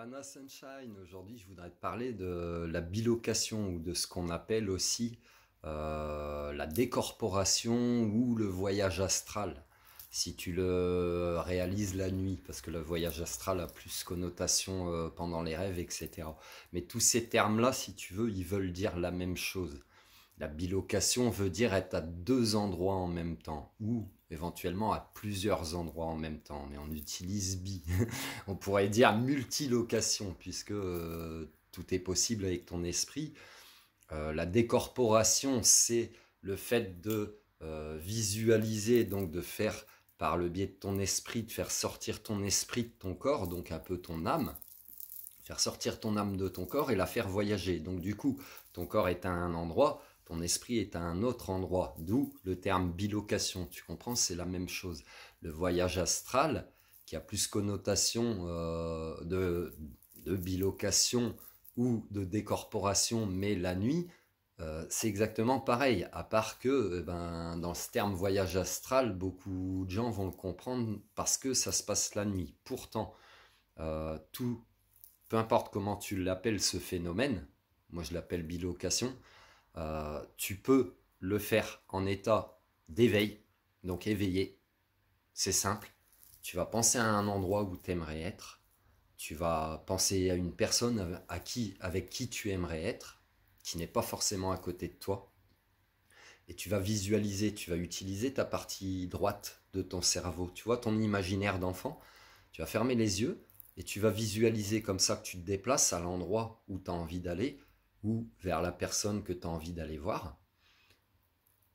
Anna Sunshine, aujourd'hui je voudrais te parler de la bilocation ou de ce qu'on appelle aussi la décorporation ou le voyage astral, si tu le réalises la nuit, parce que le voyage astral a plus connotation pendant les rêves, etc. Mais tous ces termes-là, si tu veux, ils veulent dire la même chose. La bilocation veut dire être à deux endroits en même temps, ou éventuellement à plusieurs endroits en même temps, mais on utilise bi. On pourrait dire multilocation, puisque tout est possible avec ton esprit. La décorporation, c'est le fait de visualiser, donc de faire par le biais de ton esprit, de faire sortir ton esprit de ton corps, donc un peu ton âme, faire sortir ton âme de ton corps et la faire voyager. Donc du coup, ton corps est à un endroit, ton esprit est à un autre endroit, d'où le terme bilocation. Tu comprends, c'est la même chose. Le voyage astral, qui a plus connotation de bilocation ou de décorporation, mais la nuit, c'est exactement pareil, à part que dans ce terme voyage astral, beaucoup de gens vont le comprendre parce que ça se passe la nuit. Pourtant, tout, peu importe comment tu l'appelles ce phénomène, moi je l'appelle bilocation, tu peux le faire en état d'éveil, donc éveillé. C'est simple. Tu vas penser à un endroit où tu aimerais être. Tu vas penser à une personne avec qui tu aimerais être, qui n'est pas forcément à côté de toi. Et tu vas visualiser, tu vas utiliser ta partie droite de ton cerveau. Tu vois, ton imaginaire d'enfant. Tu vas fermer les yeux et tu vas visualiser comme ça que tu te déplaces à l'endroit où tu as envie d'aller ou vers la personne que tu as envie d'aller voir.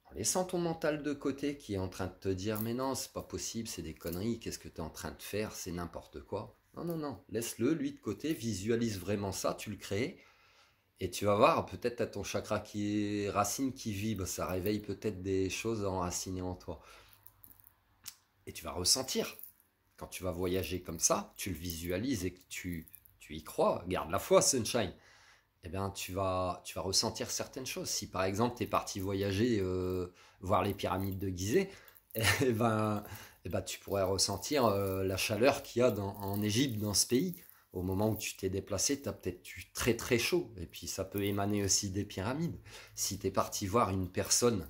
En laissant ton mental de côté qui est en train de te dire mais non, c'est pas possible, c'est des conneries, qu'est-ce que tu es en train de faire, c'est n'importe quoi. Non, non, non, laisse-le, lui de côté, visualise vraiment ça, tu le crées, et tu vas voir, peut-être à ton chakra qui est racine qui vibre, ça réveille peut-être des choses enracinées en toi. Et tu vas ressentir, quand tu vas voyager comme ça, tu le visualises et que tu y crois, garde la foi, Sunshine. Eh bien, tu vas ressentir certaines choses. Si par exemple, tu es parti voyager, voir les pyramides de Gizeh, eh ben, tu pourrais ressentir la chaleur qu'il y a en Égypte, dans ce pays. Au moment où tu t'es déplacé, tu as peut-être eu très très chaud. Et puis ça peut émaner aussi des pyramides. Si tu es parti voir une personne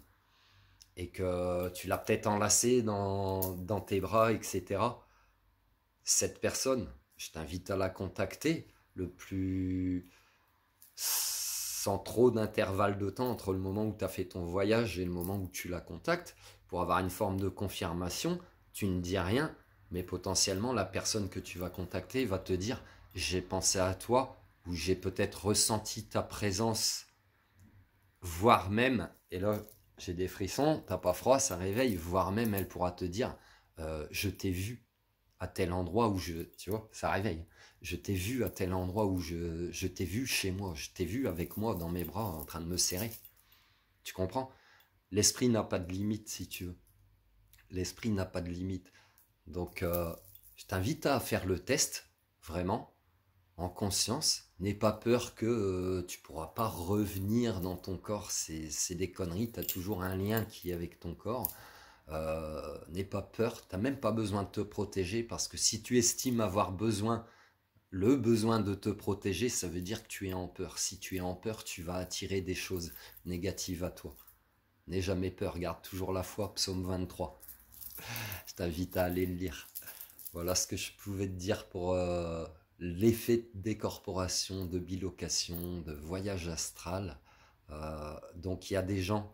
et que tu l'as peut-être enlacée dans tes bras, etc., cette personne, je t'invite à la contacter le plus sans trop d'intervalle de temps entre le moment où tu as fait ton voyage et le moment où tu la contactes, pour avoir une forme de confirmation. Tu ne dis rien, mais potentiellement la personne que tu vas contacter va te dire j'ai pensé à toi, ou j'ai peut-être ressenti ta présence, voire même, et là j'ai des frissons, t'as pas froid, ça réveille, voire même elle pourra te dire je t'ai vu à tel endroit où tu vois, ça réveille. Je t'ai vu à tel endroit où je t'ai vu chez moi, je t'ai vu avec moi dans mes bras en train de me serrer. Tu comprends? L'esprit n'a pas de limite, si tu veux. L'esprit n'a pas de limite. Donc, je t'invite à faire le test, vraiment, en conscience. N'aie pas peur que tu pourras pas revenir dans ton corps. C'est des conneries, tu as toujours un lien qui est avec ton corps. N'aie pas peur, t'as même pas besoin de te protéger, parce que si tu estimes avoir le besoin de te protéger, ça veut dire que tu es en peur. Si tu es en peur, tu vas attirer des choses négatives à toi. N'aie jamais peur, garde toujours la foi, psaume 23. Je t'invite à aller le lire. Voilà ce que je pouvais te dire pour l'effet de décorporation, de bilocation, de voyage astral. Donc il y a des gens,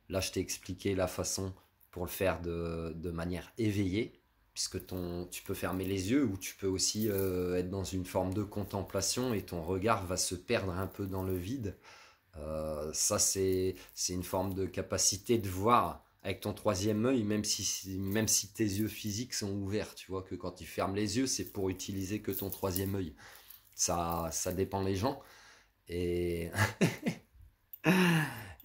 là je t'ai expliqué la façon pour le faire de manière éveillée, puisque tu peux fermer les yeux, ou tu peux aussi être dans une forme de contemplation et ton regard va se perdre un peu dans le vide. Ça, c'est une forme de capacité de voir avec ton troisième œil, même si tes yeux physiques sont ouverts. Tu vois que quand tu fermes les yeux, c'est pour utiliser que ton troisième œil. Ça dépend les gens. Et,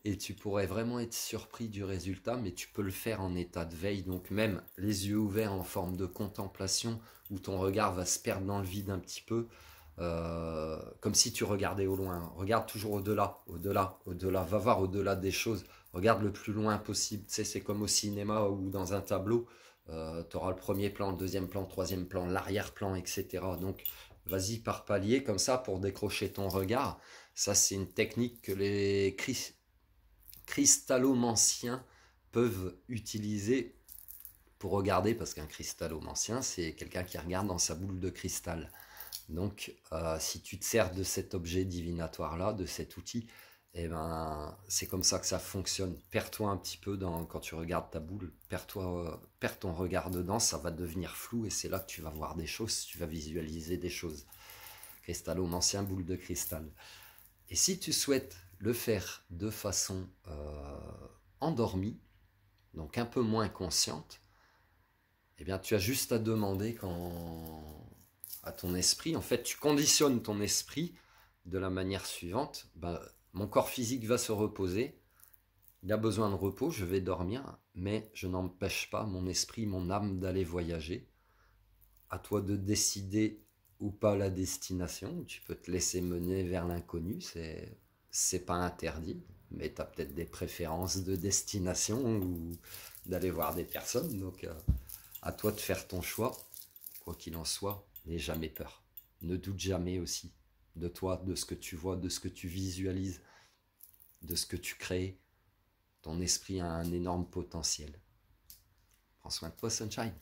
et tu pourrais vraiment être surpris du résultat, mais tu peux le faire en état de veille. Donc même les yeux ouverts en forme de contemplation, où ton regard va se perdre dans le vide un petit peu. Comme si tu regardais au loin. Regarde toujours au-delà, au-delà, au-delà. Va voir au-delà des choses. Regarde le plus loin possible. Tu sais, c'est comme au cinéma ou dans un tableau. Tu auras le premier plan, le deuxième plan, le troisième plan, l'arrière-plan, etc. Donc, Vas-y par palier comme ça pour décrocher ton regard. Ça, c'est une technique que les cristallomanciens peuvent utiliser pour regarder, parce qu'un cristallomancien, c'est quelqu'un qui regarde dans sa boule de cristal. Donc, si tu te sers de cet objet divinatoire-là, de cet outil, eh ben, c'est comme ça que ça fonctionne. Perds-toi un petit peu quand tu regardes ta boule, perds ton regard dedans, ça va devenir flou et c'est là que tu vas voir des choses, tu vas visualiser des choses. Cristallomancien, boule de cristal. Et si tu souhaites le faire de façon endormie, donc un peu moins consciente, eh bien, tu as juste à demander à ton esprit, en fait, tu conditionnes ton esprit de la manière suivante. Mon corps physique va se reposer, il a besoin de repos, je vais dormir, mais je n'empêche pas mon esprit, mon âme d'aller voyager. À toi de décider ou pas la destination, tu peux te laisser mener vers l'inconnu, c'est pas interdit, mais tu as peut-être des préférences de destination ou d'aller voir des personnes, donc à toi de faire ton choix. Quoi qu'il en soit, n'aie jamais peur. Ne doute jamais aussi de toi, de ce que tu vois, de ce que tu visualises, de ce que tu crées. Ton esprit a un énorme potentiel. Prends soin de toi, Sunshine.